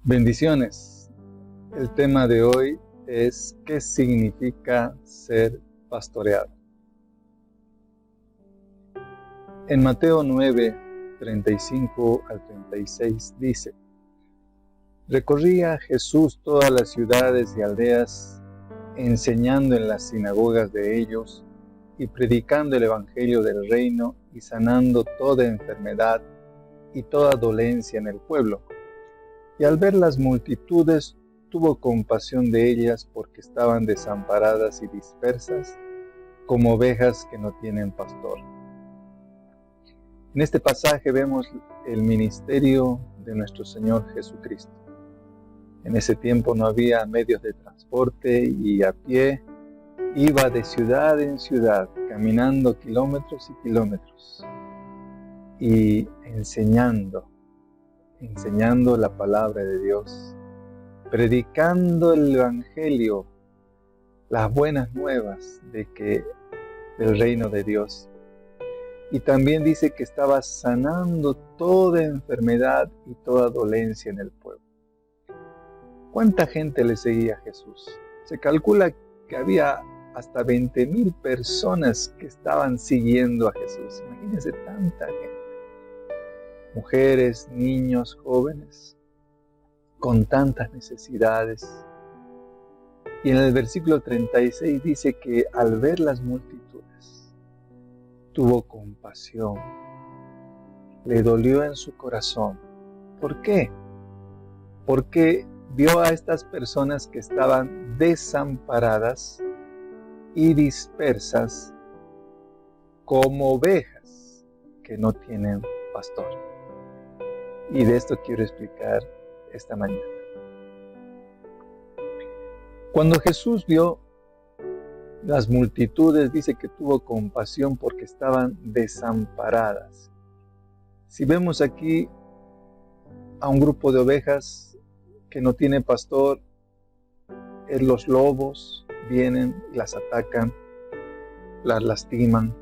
Bendiciones. El tema de hoy es ¿qué significa ser pastoreado? En Mateo 9, 35 al 36 dice: Recorría Jesús todas las ciudades y aldeas, enseñando en las sinagogas de ellos y predicando el evangelio del reino y sanando toda enfermedad y toda dolencia en el pueblo. Y al ver las multitudes, tuvo compasión de ellas porque estaban desamparadas y dispersas, como ovejas que no tienen pastor. En este pasaje vemos el ministerio de nuestro Señor Jesucristo. En ese tiempo no había medios de transporte y a pie iba de ciudad en ciudad, caminando kilómetros y kilómetros y enseñando la palabra de Dios, predicando el evangelio, las buenas nuevas del reino de Dios. Y también dice que estaba sanando toda enfermedad y toda dolencia en el pueblo. ¿Cuánta gente le seguía a Jesús? Se calcula que había hasta 20,000 personas que estaban siguiendo a Jesús. Imagínense tanta gente. Mujeres, niños, jóvenes, con tantas necesidades. Y en el versículo 36 dice que al ver las multitudes, tuvo compasión, le dolió en su corazón. ¿Por qué? Porque vio a estas personas que estaban desamparadas y dispersas como ovejas que no tienen pastor. Y de esto quiero explicar esta mañana. Cuando Jesús vio las multitudes, dice que tuvo compasión porque estaban desamparadas. Si vemos aquí a un grupo de ovejas que no tiene pastor, los lobos vienen, las atacan, las lastiman.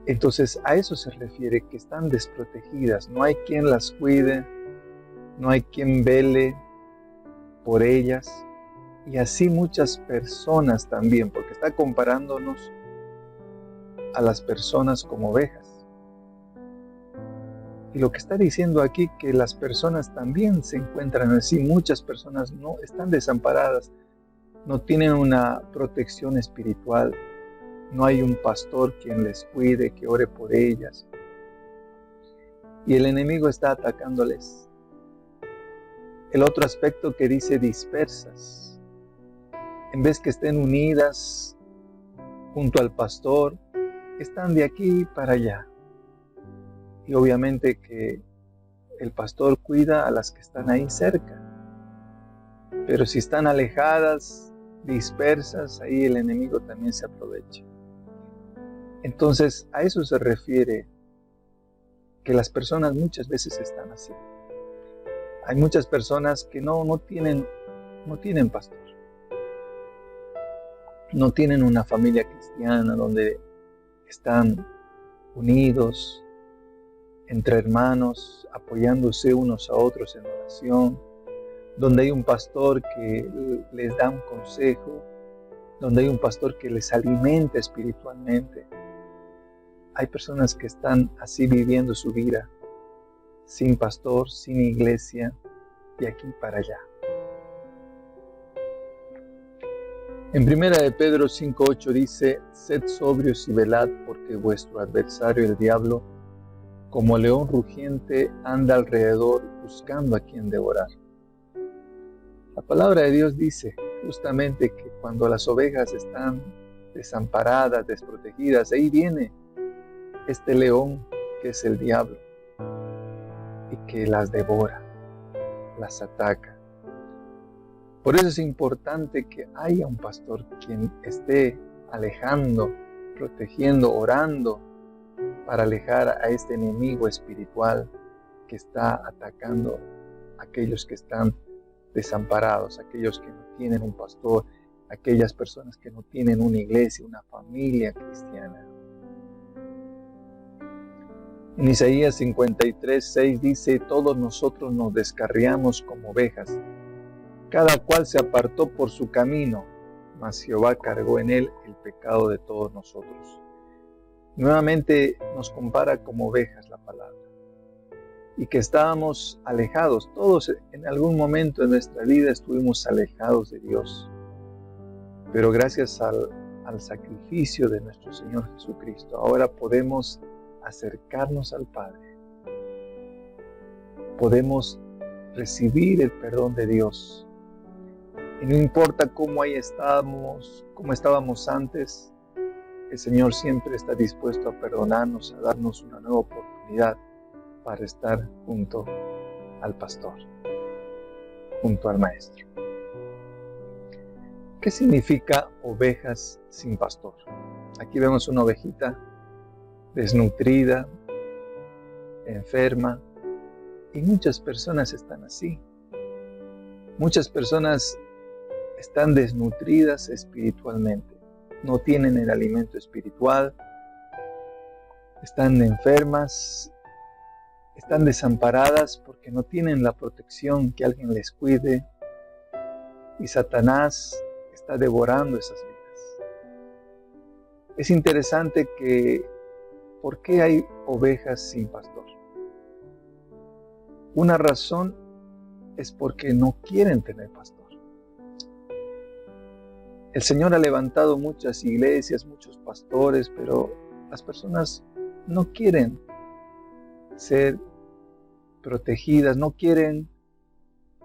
Entonces a eso se refiere, que están desprotegidas, no hay quien las cuide, no hay quien vele por ellas, y así muchas personas también, porque está comparándonos a las personas como ovejas. Y lo que está diciendo aquí, que las personas también se encuentran así, muchas personas no están desamparadas, no tienen una protección espiritual, no hay un pastor quien les cuide, que ore por ellas. Y el enemigo está atacándoles. El otro aspecto que dice dispersas. En vez que estén unidas junto al pastor, están de aquí para allá. Y obviamente que el pastor cuida a las que están ahí cerca. Pero si están alejadas, dispersas, ahí el enemigo también se aprovecha. Entonces, a eso se refiere que las personas muchas veces están así. Hay muchas personas que no tienen pastor. No tienen una familia cristiana donde están unidos, entre hermanos, apoyándose unos a otros en oración, donde hay un pastor que les da un consejo, donde hay un pastor que les alimenta espiritualmente. Hay personas que están así viviendo su vida, sin pastor, sin iglesia, de aquí para allá. En 1 de Pedro 5:8 dice: Sed sobrios y velad, porque vuestro adversario el diablo, como león rugiente, anda alrededor buscando a quien devorar. La palabra de Dios dice justamente que cuando las ovejas están desamparadas, desprotegidas, ahí viene este león que es el diablo y que las devora, las ataca. Por eso es importante que haya un pastor quien esté alejando, protegiendo, orando para alejar a este enemigo espiritual que está atacando a aquellos que están desamparados, aquellos que no tienen un pastor, aquellas personas que no tienen una iglesia, una familia cristiana. En Isaías 53:6 dice: todos nosotros nos descarriamos como ovejas, cada cual se apartó por su camino, mas Jehová cargó en él el pecado de todos nosotros. Nuevamente nos compara como ovejas la palabra, y que estábamos alejados. Todos en algún momento de nuestra vida estuvimos alejados de Dios, pero gracias al sacrificio de nuestro Señor Jesucristo, ahora podemos acercarnos al Padre. Podemos recibir el perdón de Dios. Y no importa cómo estábamos antes, el Señor siempre está dispuesto a perdonarnos, a darnos una nueva oportunidad para estar junto al pastor, junto al Maestro. ¿Qué significa ovejas sin pastor? Aquí vemos una ovejita desnutrida, enferma, y muchas personas están así. Muchas personas están desnutridas espiritualmente, no tienen el alimento espiritual, están enfermas, están desamparadas porque no tienen la protección, que alguien les cuide, y Satanás está devorando esas vidas. Es interesante que, ¿por qué hay ovejas sin pastor? Una razón es porque no quieren tener pastor. El Señor ha levantado muchas iglesias, muchos pastores, pero las personas no quieren ser protegidas, no quieren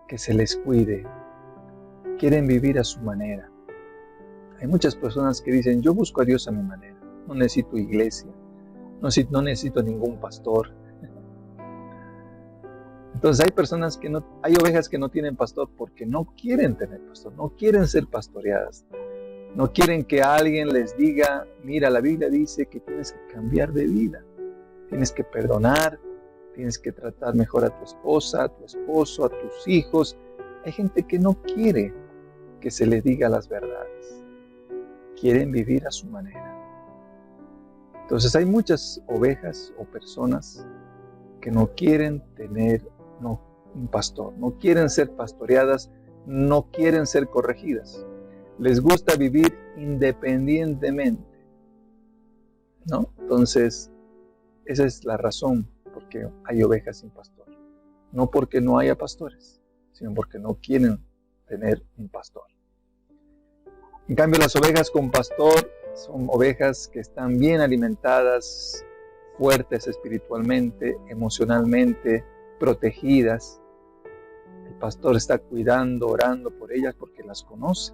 que se les cuide, quieren vivir a su manera. Hay muchas personas que dicen: yo busco a Dios a mi manera, no necesito iglesia, no necesito ningún pastor. Entonces hay ovejas que no tienen pastor porque no quieren tener pastor, no quieren ser pastoreadas, no quieren que alguien les diga: mira, la Biblia dice que tienes que cambiar de vida, tienes que perdonar, tienes que tratar mejor a tu esposa, a tu esposo, a tus hijos. Hay gente que no quiere que se les diga las verdades, quieren vivir a su manera. Entonces hay muchas ovejas o personas que no quieren tener un pastor, no quieren ser pastoreadas, no quieren ser corregidas. Les gusta vivir independientemente, ¿no? Entonces, esa es la razón por qué hay ovejas sin pastor. No porque no haya pastores, sino porque no quieren tener un pastor. En cambio, las ovejas con pastor son ovejas que están bien alimentadas, fuertes espiritualmente, emocionalmente, protegidas. El pastor está cuidando, orando por ellas porque las conoce,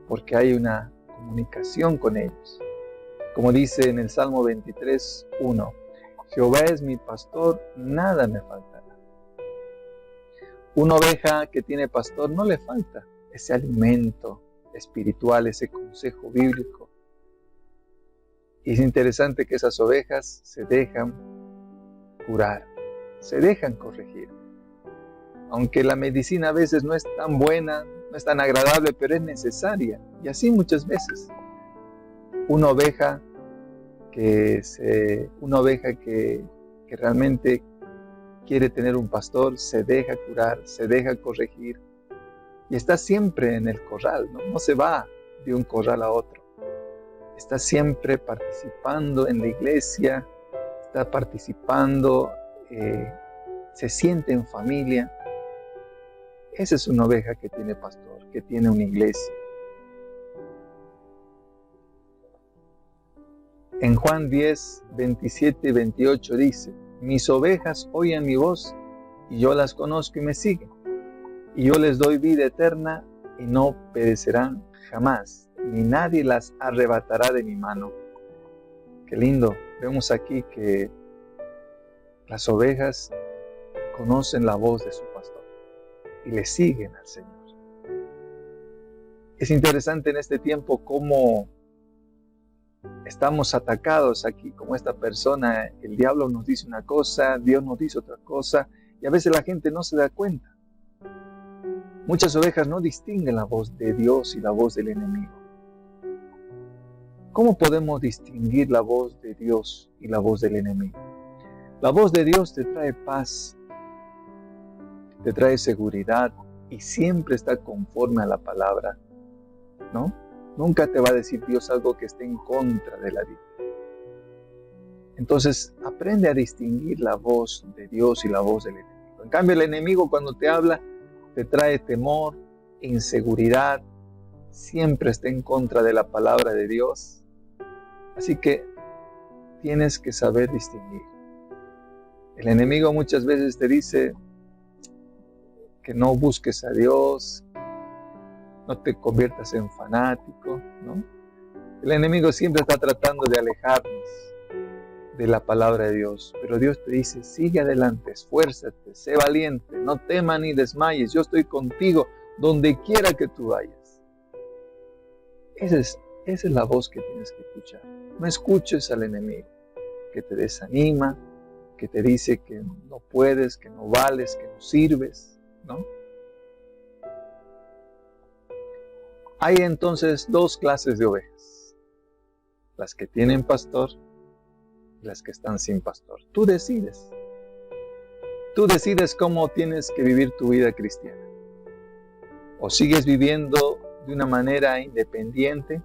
porque hay una comunicación con ellos. Como dice en el Salmo 23:1, Jehová es mi pastor, nada me faltará. Una oveja que tiene pastor no le falta ese alimento espiritual, ese consejo bíblico. Y es interesante que esas ovejas se dejan curar, se dejan corregir. Aunque la medicina a veces no es tan buena, no es tan agradable, pero es necesaria. Y así muchas veces. Una oveja que realmente quiere tener un pastor, se deja curar, se deja corregir. Y está siempre en el corral, no se va de un corral a otro. Está siempre participando en la iglesia, está participando, se siente en familia. Esa es una oveja que tiene pastor, que tiene una iglesia. En Juan 10, 27 y 28 dice: mis ovejas oyen mi voz, y yo las conozco y me siguen. Y yo les doy vida eterna, y no perecerán jamás, ni nadie las arrebatará de mi mano. Qué lindo. Vemos aquí que las ovejas conocen la voz de su pastor y le siguen al Señor. Es interesante en este tiempo cómo estamos atacados aquí, como esta persona, el diablo nos dice una cosa, Dios nos dice otra cosa, y a veces la gente no se da cuenta. Muchas ovejas no distinguen la voz de Dios y la voz del enemigo. ¿Cómo podemos distinguir la voz de Dios y la voz del enemigo? La voz de Dios te trae paz, te trae seguridad y siempre está conforme a la palabra, ¿no? Nunca te va a decir Dios algo que esté en contra de la Biblia. Entonces, aprende a distinguir la voz de Dios y la voz del enemigo. En cambio, el enemigo cuando te habla, te trae temor, inseguridad, siempre está en contra de la palabra de Dios. Así que tienes que saber distinguir. El enemigo muchas veces te dice que no busques a Dios, no te conviertas en fanático, ¿no? El enemigo siempre está tratando de alejarnos de la palabra de Dios, pero Dios te dice, sigue adelante, esfuérzate, sé valiente, no temas ni desmayes, yo estoy contigo donde quiera que tú vayas. Esa es la voz que tienes que escuchar. No escuches al enemigo que te desanima, que te dice que no puedes, que no vales, que no sirves, ¿no? Hay entonces dos clases de ovejas, las que tienen pastor y las que están sin pastor. Tú decides cómo tienes que vivir tu vida cristiana. O sigues viviendo de una manera independiente,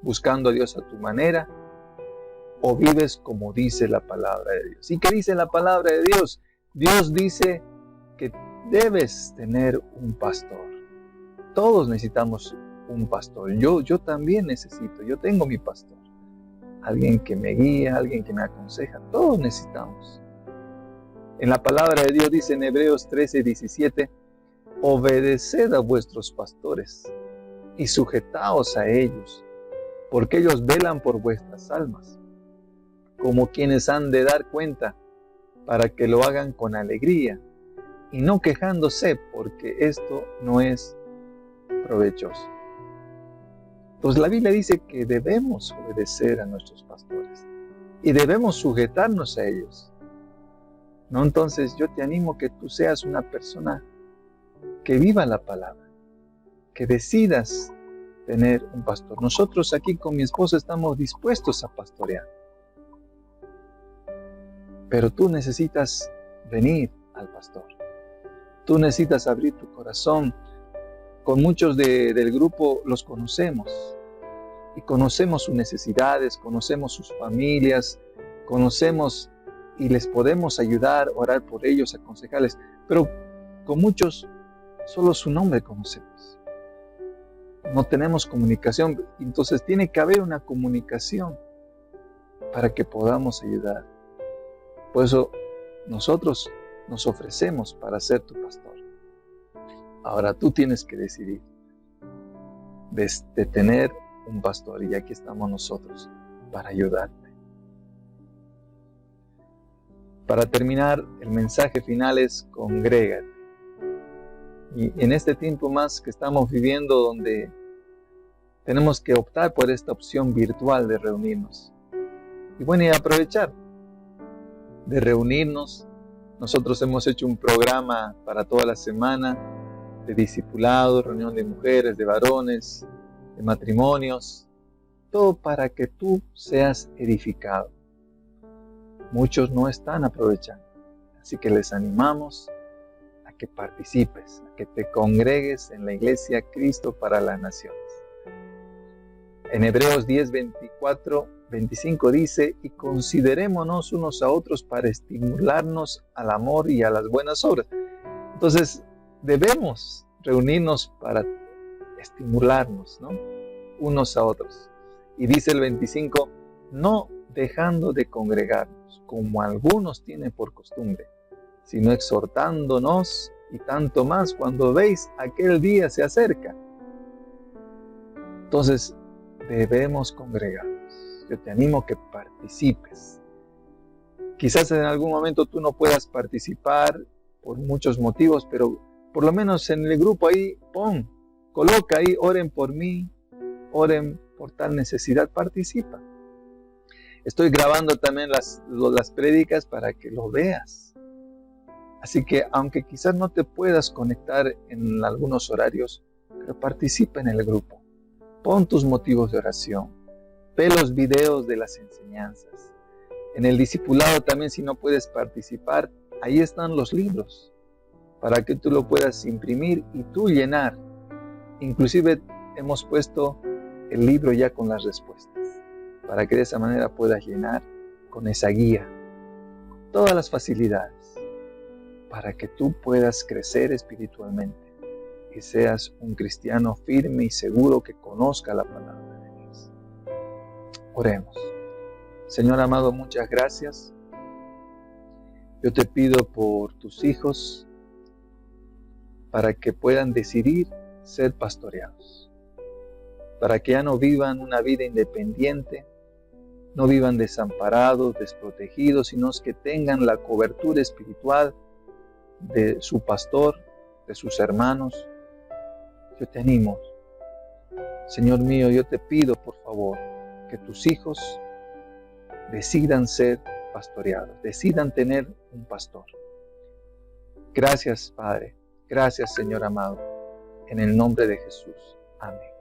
buscando a Dios a tu manera, o vives como dice la palabra de Dios. ¿Y qué dice la palabra de Dios? Dios dice que debes tener un pastor. Todos necesitamos un pastor. Yo también necesito, yo tengo mi pastor. Alguien que me guía, alguien que me aconseja. Todos necesitamos. En la palabra de Dios dice en Hebreos 13:17, obedeced a vuestros pastores y sujetaos a ellos, porque ellos velan por vuestras almas, como quienes han de dar cuenta, para que lo hagan con alegría y no quejándose, porque esto no es provechoso. Entonces la Biblia dice que debemos obedecer a nuestros pastores y debemos sujetarnos a ellos, ¿no? Entonces yo te animo que tú seas una persona que viva la palabra, que decidas tener un pastor. Nosotros aquí con mi esposa estamos dispuestos a pastorear, pero tú necesitas venir al pastor. Tú necesitas abrir tu corazón. Con muchos del grupo los conocemos y conocemos sus necesidades, conocemos sus familias, conocemos y les podemos ayudar, orar por ellos, aconsejarles, pero con muchos solo su nombre conocemos. No tenemos comunicación, entonces tiene que haber una comunicación para que podamos ayudar. Por eso nosotros nos ofrecemos para ser tu pastor. Ahora tú tienes que decidir de tener un pastor y aquí estamos nosotros para ayudarte. Para terminar, el mensaje final es congrégate. Y en este tiempo más que estamos viviendo donde tenemos que optar por esta opción virtual de reunirnos. Y bueno, y aprovechar de reunirnos. Nosotros hemos hecho un programa para toda la semana de discipulado, reunión de mujeres, de varones, de matrimonios, todo para que tú seas edificado. Muchos no están aprovechando, así que les animamos a que participes, a que te congregues en la Iglesia Cristo para las Naciones. En Hebreos 10:24-25 dice, y considerémonos unos a otros para estimularnos al amor y a las buenas obras. Entonces, debemos reunirnos para estimularnos, ¿no? Unos a otros. Y dice el 25, no dejando de congregarnos, como algunos tienen por costumbre, sino exhortándonos y tanto más cuando veis aquel día se acerca. Entonces, debemos congregarnos. Yo te animo a que participes. Quizás en algún momento tú no puedas participar por muchos motivos, pero por lo menos en el grupo ahí, coloca ahí, oren por mí, oren por tal necesidad, participa. Estoy grabando también las prédicas para que lo veas. Así que aunque quizás no te puedas conectar en algunos horarios, pero participa en el grupo. Pon tus motivos de oración, ve los videos de las enseñanzas, En el discipulado también, si no puedes participar, ahí están los libros para que tú lo puedas imprimir y tú llenar. Inclusive hemos puesto el libro ya con las respuestas, para que de esa manera puedas llenar con esa guía todas las facilidades, para que tú puedas crecer espiritualmente y seas un cristiano firme y seguro que conozca la palabra de Dios. Oremos. Señor amado, muchas gracias. Yo te pido por tus hijos para que puedan decidir ser pastoreados, para que ya no vivan una vida independiente, no vivan desamparados, desprotegidos, sino que tengan la cobertura espiritual de su pastor, de sus hermanos. Yo te animo, Señor mío, yo te pido por favor que tus hijos decidan ser pastoreados, decidan tener un pastor. Gracias, Padre. Gracias, Señor amado. En el nombre de Jesús. Amén.